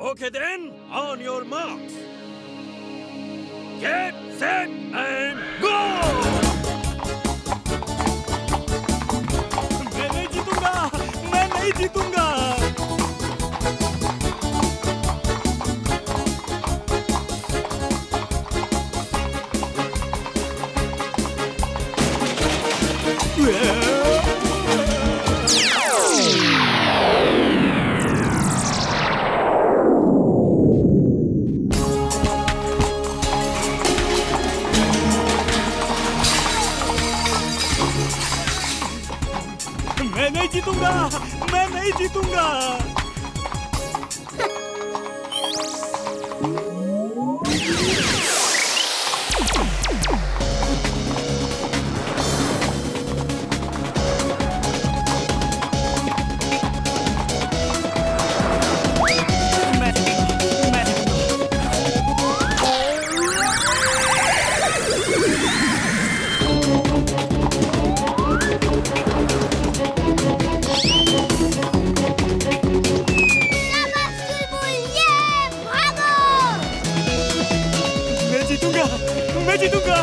Okay then, on your marks. Get set and go! मैं नहीं जीतूंगा, मैं नहीं जीतूंगा। मैं नहीं जीतूंगा, मैं नहीं जीतूंगा। मैं जीतूंगा।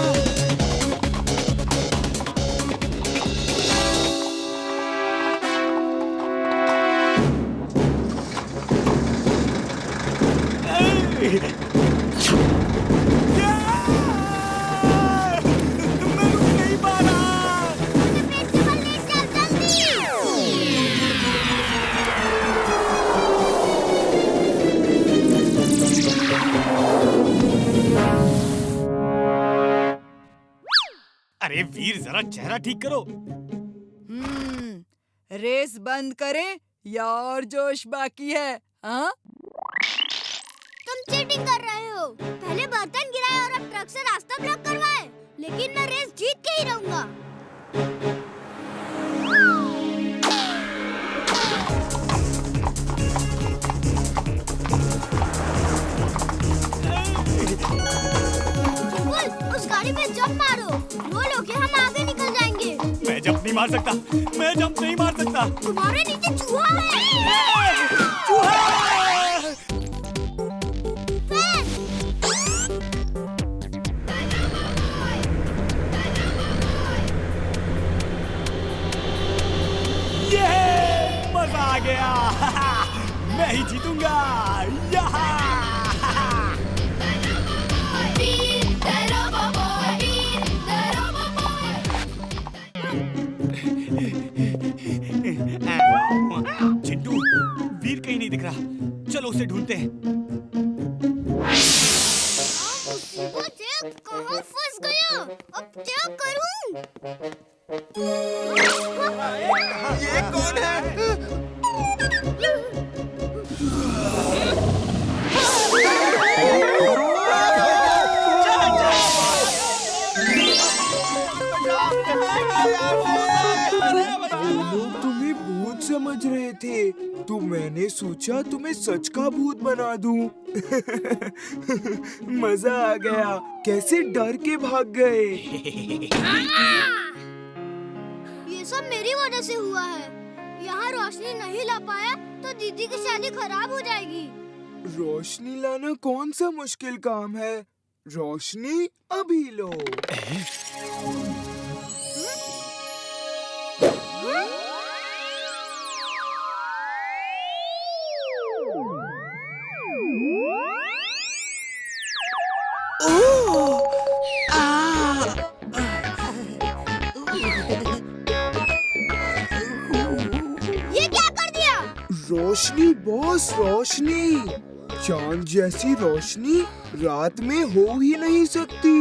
मैं रुक नहीं पा रहा। अरे वीर, जरा चेहरा ठीक करो। रेस बंद करें या और जोश बाकी है? हाँ? तुम चीटिंग कर रहे हो। पहले बर्तन गिराए और अब ट्रक से रास्ता ब्लॉक करवाए। लेकिन मैं रेस जीत के ही रहूंगा। उस गाड़ी पे जंप मारो। रोल होके हम आगे निकल जाएंगे। मैं जंप नहीं मार सकता, मैं जंप नहीं मार सकता। तुम्हारे नीचे चूहा है। चूहा! ये मजा आ गया। मैं ही जीतूंगा। चिंटू, वीर कहीं नहीं दिख रहा। चलो उसे ढूंढते हैं। कहाँ फंस गया? अब क्या करूं? ये कौन है? लोग तुम्हें भूत समझ रहे थे, तो मैंने सोचा तुम्हें सच का भूत बना दूं। मजा आ गया। कैसे डर के भाग गए। ये सब मेरी वजह से हुआ है। यहाँ रोशनी नहीं ला पाया तो दीदी की शादी खराब हो जाएगी। रोशनी लाना कौन सा मुश्किल काम है। रोशनी अभी लो। ये क्या कर दिया? रोशनी बॉस, रोशनी। चांद जैसी रोशनी रात में हो ही नहीं सकती।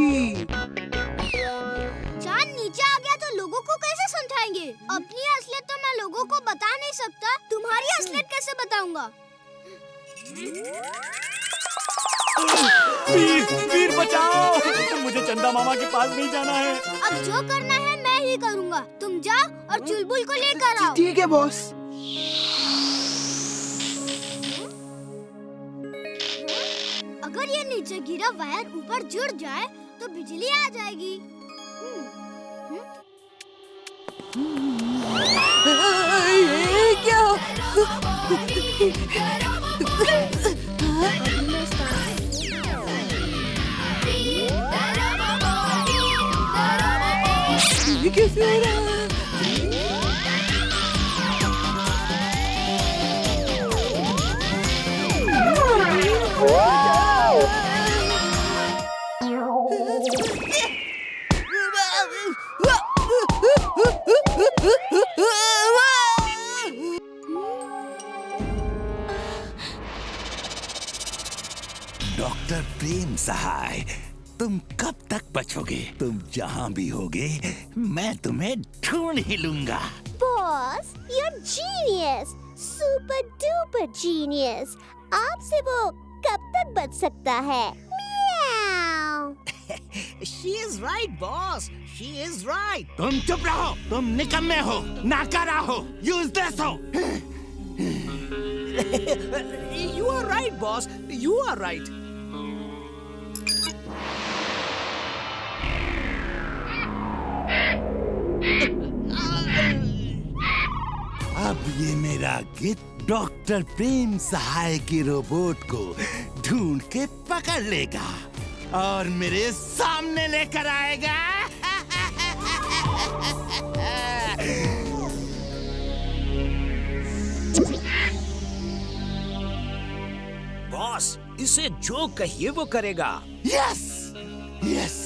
चांद नीचे आ गया तो लोगों को कैसे समझाएंगे? अपनी असलियत तो मैं लोगों को बता नहीं सकता। तुम्हारी असलियत कैसे बताऊंगा? वीर बचाओ। मुझे चंदा मामा के पास नहीं जाना है। अब जो करना है मैं ही करूंगा। तुम जाओ और चुलबुल को लेकर आओ। ठीक है बॉस। अगर ये नीचे गिरा वायर ऊपर जुड़ जाए तो बिजली आ जाएगी। ये क्या? कैसे हो रहा है? डॉक्टर प्रेम सहाय, तुम कब तक बचोगे? तुम जहाँ भी होगे मैं तुम्हें ढूंढ ही लूंगा। Boss, you're genius, super duper genius. आपसे वो कब तक बच सकता है? म्याऊ। She is right, boss. She is right. तुम चुप रहो, तुम निकम्मे हो, नाकारा हो, यूजलेस हो। You are right, boss. You are right. अब ये मेरा गिद्ध डॉक्टर प्रेम सहाय की रोबोट को ढूंढ के पकड़ लेगा और मेरे सामने लेकर आएगा। बॉस, इसे जो कहिए वो करेगा। यस, यस,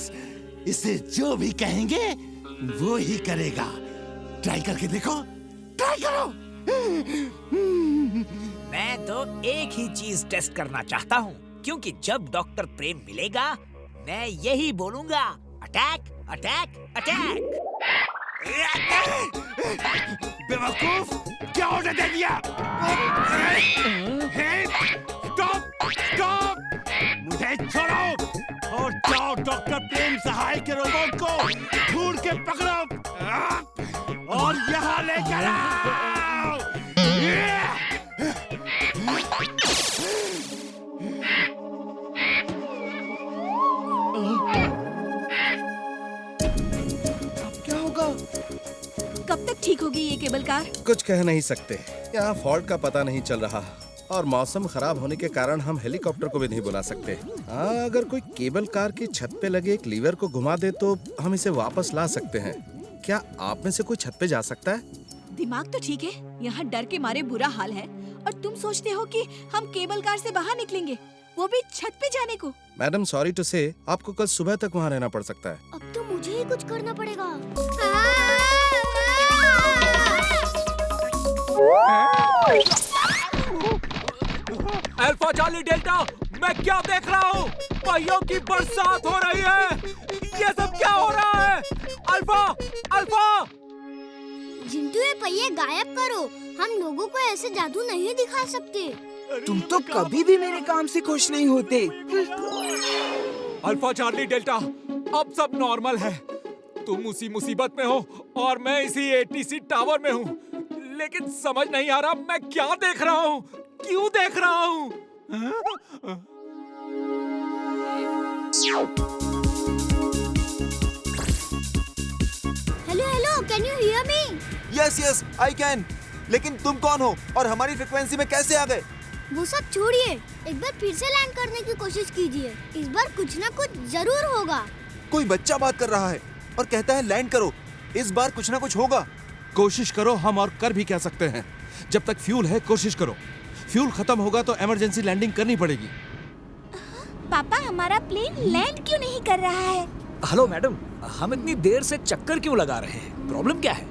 इसे जो भी कहेंगे वो ही करेगा। ट्राई करके देखो, ट्राई करो। मैं तो एक ही चीज टेस्ट करना चाहता हूँ, क्योंकि जब डॉक्टर प्रेम मिलेगा मैं यही बोलूंगा, अटैक अटैक अटैक। बेवकूफ, क्या ऑर्डर दे दिया? स्टॉप, स्टॉप, मुझे छोड़ो और जाओ डॉक्टर प्रेम सहाय के रोबोट को ढूंढ के पकड़ो और यहाँ लेकर आओ। क्या होगा? कब तक ठीक होगी ये केबल कार? कुछ कह नहीं सकते, यहाँ फॉल्ट का पता नहीं चल रहा और मौसम खराब होने के कारण हम हेलीकॉप्टर को भी नहीं बुला सकते। हाँ, अगर कोई केबल कार की छत पे लगे एक लीवर को घुमा दे तो हम इसे वापस ला सकते हैं। क्या आप में से कोई छत पे जा सकता है? दिमाग तो ठीक है, यहाँ डर के मारे बुरा हाल है और तुम सोचते हो कि हम केबल कार से बाहर निकलेंगे, वो भी छत पे जाने को। मैडम, सॉरी टू से, आपको कल सुबह तक वहाँ रहना पड़ सकता है। अब तो मुझे ही कुछ करना पड़ेगा। अल्फा चार्ली डेल्टा, मैं क्या देख रहा हूँ? पहियों की बरसात हो रही है। ये सब क्या हो रहा है? Alpha, alpha! जिंटू, ये पहिए गायब करो। हम लोगों को ऐसे जादू नहीं दिखा सकते। तुम तो कभी भी मेरे काम से खुश नहीं होते। अल्फा चार्ली डेल्टा, अब सब नॉर्मल है। तुम उसी मुसीबत में हो और मैं इसी एटीसी टावर में हूँ, लेकिन समझ नहीं आ रहा मैं क्या देख रहा हूँ, क्यों देख रहा हूँ? Hello hello, can you hear me? Yes yes, I can. लेकिन तुम कौन हो और हमारी फ्रीक्वेंसी में कैसे आ गए? वो सब छोड़िए, एक बार फिर से लैंड करने की कोशिश कीजिए। इस बार कुछ ना कुछ जरूर होगा। कोई बच्चा बात कर रहा है और कहता है लैंड करो। इस बार कुछ ना कुछ होगा। कोशिश करो, हम और कर भी कह सकते हैं। जब तक फ्यूल है कोशिश करो, फ्यूल खत्म होगा तो इमरजेंसी लैंडिंग करनी पड़ेगी। पापा, हमारा प्लेन लैंड क्यों नहीं कर रहा है? हेलो मैडम, हम इतनी देर से चक्कर क्यों लगा रहे हैं? प्रॉब्लम क्या है?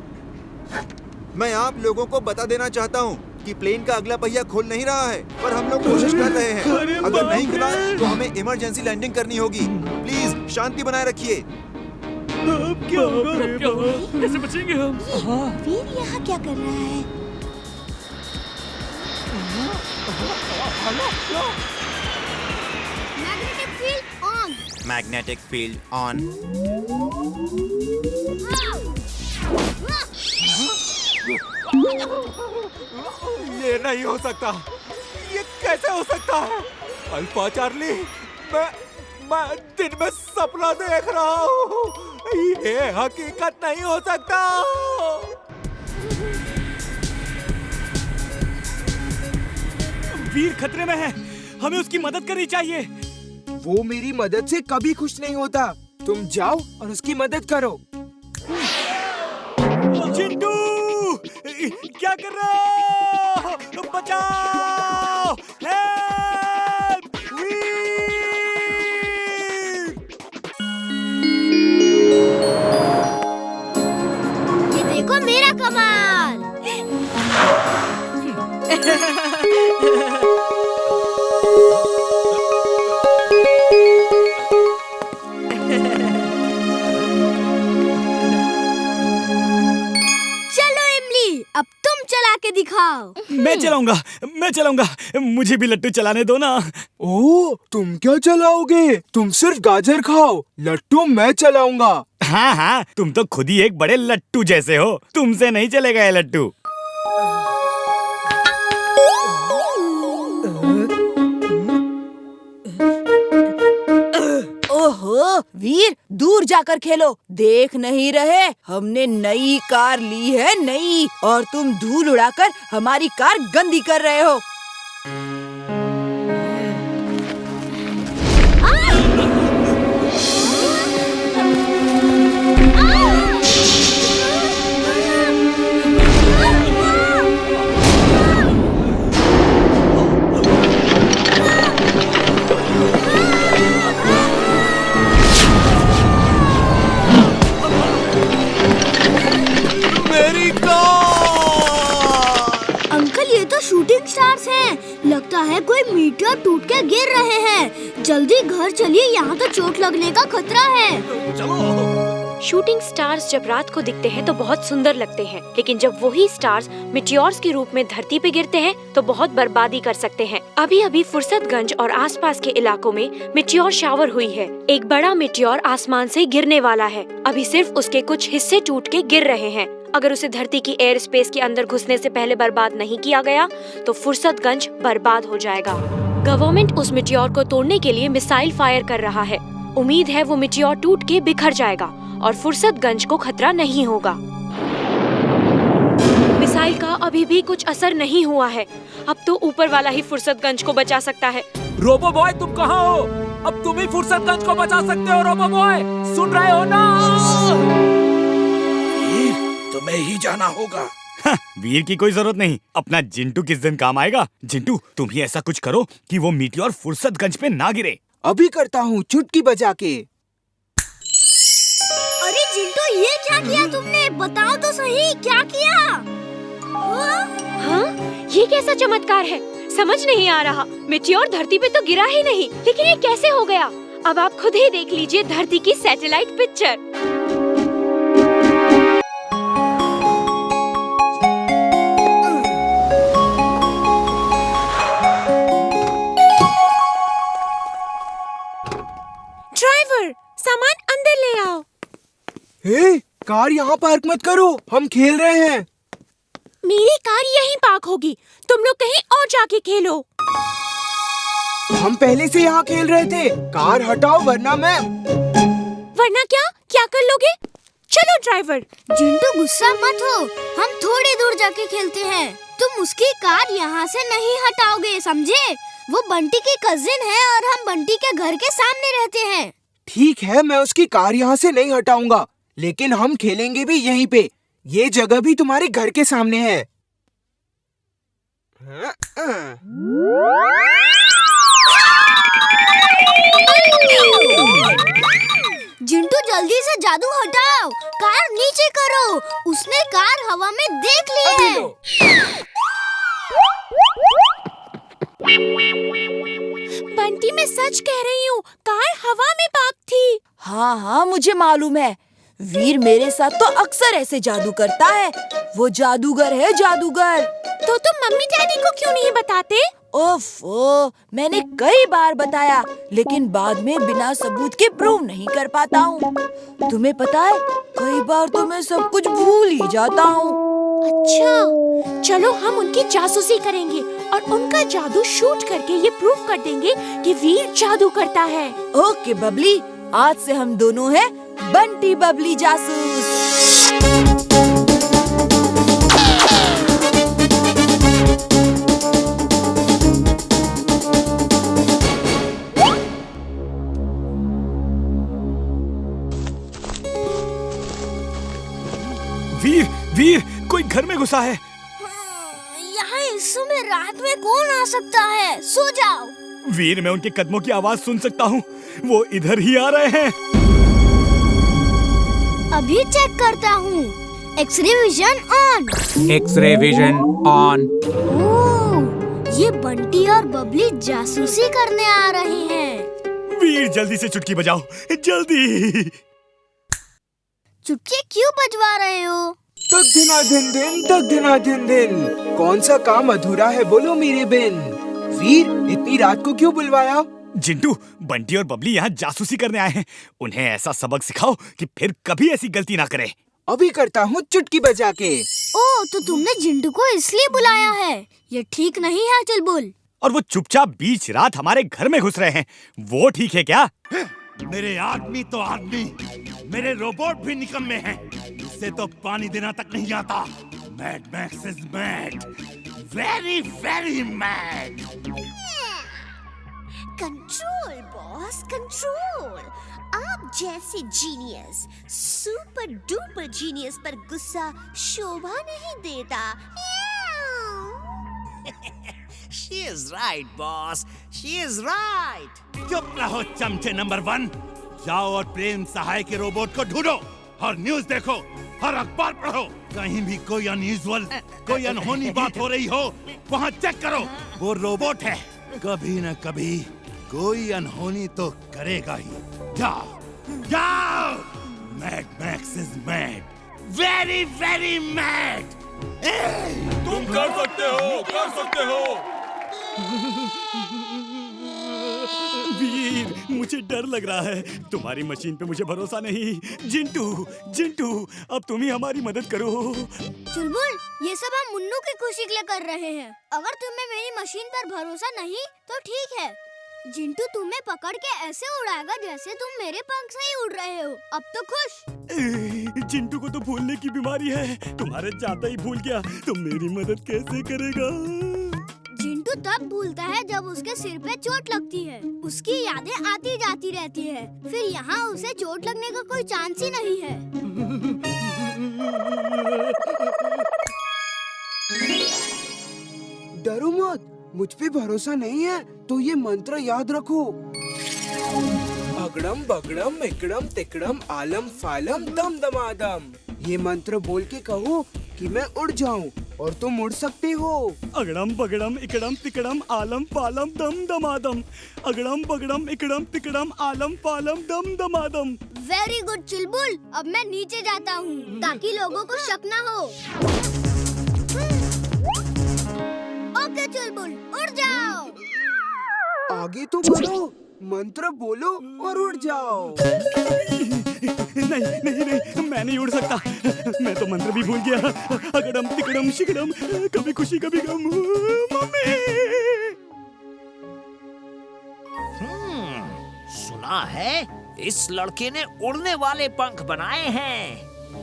मैं आप लोगों को बता देना चाहता हूँ कि प्लेन का अगला पहिया खोल नहीं रहा है, पर हम लोग कोशिश कर रहे हैं। अगर नहीं खुला तो हमें इमरजेंसी लैंडिंग करनी होगी। प्लीज शांति बनाए रखिए। क्या होगा? कैसे बचेंगे हम? वीर यहाँ क्या कर रहा है? Magnetic field on. Magnetic field on. ये नहीं हो सकता। ये कैसे हो सकता है? अल्फा चार्ली, मैं दिन में सपना देख रहा हूँ। ये हकीकत नहीं हो सकता। वीर खतरे में है, हमें उसकी मदद करनी चाहिए। वो मेरी मदद से कभी खुश नहीं होता। तुम जाओ और उसकी मदद करो। चिंटू क्या कर रहे हो? बचाओ! हेल्प! ये देखो मेरा कमाल। चलो इमली, अब तुम चला के दिखाओ। मैं चलाऊंगा। मुझे भी लट्टू चलाने दो ना। ओ, तुम क्या चलाओगे? तुम सिर्फ गाजर खाओ, लट्टू मैं चलाऊंगा। हाँ हाँ, तुम तो खुद ही एक बड़े लट्टू जैसे हो। तुमसे नहीं चलेगा ये लट्टू। ओहो वीर, दूर जाकर खेलो। देख नहीं रहे हमने नई कार ली है, नई, और तुम धूल उड़ाकर हमारी कार गंदी कर रहे हो। अंकल, ये तो शूटिंग स्टार्स हैं। लगता है कोई मीटियोर टूट के गिर रहे हैं। जल्दी घर चलिए, यहाँ तो चोट लगने का खतरा है। शूटिंग स्टार्स जब रात को दिखते हैं तो बहुत सुंदर लगते हैं, लेकिन जब वही स्टार्स मिटियोर्स के रूप में धरती पे गिरते हैं तो बहुत बर्बादी कर सकते हैं। अभी अभी फुर्सतगंज और आसपास के इलाकों में मिटियोर शावर हुई है। एक बड़ा मिटियोर आसमान से गिरने वाला है। अभी सिर्फ उसके कुछ हिस्से टूट के गिर रहे हैं। अगर उसे धरती की एयर स्पेस के अंदर घुसने से पहले बर्बाद नहीं किया गया तो फुर्सतगंज बर्बाद हो जाएगा। गवर्नमेंट उस मिटियोर को तोड़ने के लिए मिसाइल फायर कर रहा है। उम्मीद है वो मिटियोर टूट के बिखर जाएगा और फुर्सतगंज को खतरा नहीं होगा। मिसाइल का अभी भी कुछ असर नहीं हुआ है। अब तो ऊपर वाला ही फुर्सतगंज को बचा सकता है। रोबो बॉय, तुम कहाँ हो? अब तुम ही फुर्सतगंज को बचा सकते हो। रोबो बॉय, सुन रहे हो ना? तुम्हें ही जाना होगा। वीर की कोई जरूरत नहीं। अपना जिंटू किस दिन काम आएगा। जिंटू, तुम ही ऐसा कुछ करो कि वो मीटियोर फुर्सतगंज पे ना गिरे। अभी करता हूँ, चुटकी बजा के। अरे जिंटू, ये क्या किया तुमने? बताओ तो सही, क्या किया? हाँ? ये कैसा चमत्कार है? समझ नहीं आ रहा। मिटियोर धरती पे तो गिरा ही नहीं, लेकिन ये कैसे हो गया? अब आप खुद ही देख लीजिए धरती की सैटेलाइट पिक्चर। ड्राइवर, सामान अंदर ले आओ। हे, कार यहाँ पार्क मत करो, हम खेल रहे हैं। मेरी कार यहीं पार्क होगी, तुम लोग कहीं और जाके खेलो। हम पहले से यहाँ खेल रहे थे। कार हटाओ वरना क्या कर लोगे? चलो ड्राइवर। जिंटू, गुस्सा मत हो, हम थोड़ी दूर जाके खेलते हैं। तुम उसकी कार यहाँ से नहीं हटाओगे, समझे? वो बंटी की कजिन है और हम बंटी के घर के सामने रहते हैं। ठीक है, मैं उसकी कार यहाँ से नहीं हटाऊंगा, लेकिन हम खेलेंगे भी यहीं पे। ये जगह भी तुम्हारे घर के सामने है। जिंटू, जल्दी से जादू हटाओ, कार नीचे करो। उसने कार हवा में देख ली है। बंटी, मैं सच कह रही हूँ, कार हवा में पार्क थी। हाँ हाँ, मुझे मालूम है। वीर मेरे साथ तो अक्सर ऐसे जादू करता है। वो जादूगर है, जादूगर। तो तुम मम्मी डैडी को क्यों नहीं बताते? ओफो, मैंने कई बार बताया, लेकिन बाद में बिना सबूत के प्रूव नहीं कर पाता हूँ। तुम्हें पता है, कई बार तो मैं सब कुछ भूल ही जाता हूँ। अच्छा, चलो हम उनकी जासूसी करेंगे और उनका जादू शूट करके ये प्रूव कर देंगे कि वीर जादू करता है। ओके बबली, आज से हम दोनों हैं बंटी बबली जासूस। वीर, वीर, कोई घर में घुसा है। यहाँ इस समय रात में कौन आ सकता है? सो जाओ। वीर, मैं उनके कदमों की आवाज सुन सकता हूँ। वो इधर ही आ रहे हैं। अभी चेक करता हूँ। X-ray vision on. X-ray vision on. Oh, ये बंटी और बबली जासूसी करने आ रहे हैं। वीर, जल्दी से चुटकी बजाओ, जल्दी। चुटकी क्यों बजवा रहे हो? तक दिना दिन दिन, तक दिना दिन दिन। कौन सा काम अधूरा है बोलो मेरे बिन। वीर, इतनी रात को क्यों बुलवाया? जिंटू, बंटी और बबली यहाँ जासूसी करने आए हैं। उन्हें ऐसा सबक सिखाओ कि फिर कभी ऐसी गलती ना करे। अभी करता हूँ चुटकी बजा के। ओह, तो तुमने जिंटू को इसलिए बुलाया है? ये ठीक नहीं है चुलबुल। और वो चुपचाप बीच रात हमारे घर में घुस रहे हैं, वो ठीक है क्या? मेरे आदमी तो आदमी, मेरे रोबोट भी निकम्मे हैं। इससे तो पानी देना तक नहीं आता। Mad max is mad, very very mad. Control boss, control. आप जैसे जीनियस, सुपर डुपर जीनियस पर गुस्सा शोभा नहीं देता। She is right, boss. She is right. चुप रहो चमचे नंबर 1। जाओ और प्रेम सहाय के रोबोट को ढूंढो और न्यूज देखो, हर अखबार पढ़ो। कहीं भी कोई अनयूजुअल, कोई अनहोनी बात हो रही हो, वहाँ चेक करो। वो रोबोट है, कभी न कभी कोई अनहोनी तो करेगा ही। जाओ, जाओ। Mad max is mad, very very mad. तुम कर सकते हो, कर सकते हो। वीर, मुझे डर लग रहा है। तुम्हारी मशीन पे मुझे भरोसा नहीं। जिंटू, जिंटू, अब तुम ही हमारी मदद करो। चुलबुल, ये सब हम मुन्नू की खुशी के लिए कर रहे हैं। अगर तुम्हें मेरी मशीन पर भरोसा नहीं तो ठीक है। जिंटू तुम्हें पकड़ के ऐसे उड़ाएगा जैसे तुम मेरे पंख से ही उड़ रहे हो। अब तो खुश। जिंटू को तो भूलने की बीमारी है। तुम्हारे जाता ही भूल गया तो मेरी मदद कैसे करेगा? जिंटू तब भूलता है जब उसके सिर पे चोट लगती है। उसकी यादें आती जाती रहती है। फिर यहाँ उसे चोट लगने का कोई चांस ही नहीं है। डरो मत, मुझ पे भरोसा नहीं है तो ये मंत्र याद रखो। अगड़म बगड़म इकड़म तिकड़म आलम फालम दम दमादम। ये मंत्र बोल के कहो कि मैं उड़ जाऊं और तुम उड़ सकते हो। अगड़म बगड़म इकड़म तिकड़म आलम पालम दम दमादम। अगड़म बगड़म इकड़म तिकड़म आलम पालम दम दमादम। वेरी गुड चुलबुल। अब मैं नीचे जाता हूँ ताकि लोगों को शक न हो। ओके चुलबुल, उड़ जाओ। आगे तो बढ़ो, मंत्र बोलो और उड़ जाओ। नहीं नहीं नहीं, मैं नहीं उड़ सकता। मैं तो मंत्र भी भूल गया। अगड़म तिकड़म शिकड़म, कभी खुशी कभी गम। मम्मी, सुना है इस लड़के ने उड़ने वाले पंख बनाए हैं।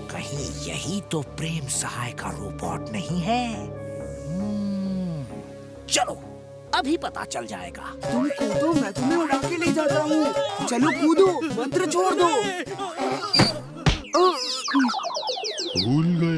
कहीं यही तो प्रेम सहाय का रोबोट नहीं है? चलो, अभी पता चल जाएगा। तुम कूदो, मैं तुम्हें उड़ा के ले जाता हूँ। चलो कूदो, मंत्र छोड़ दो। भूल गए।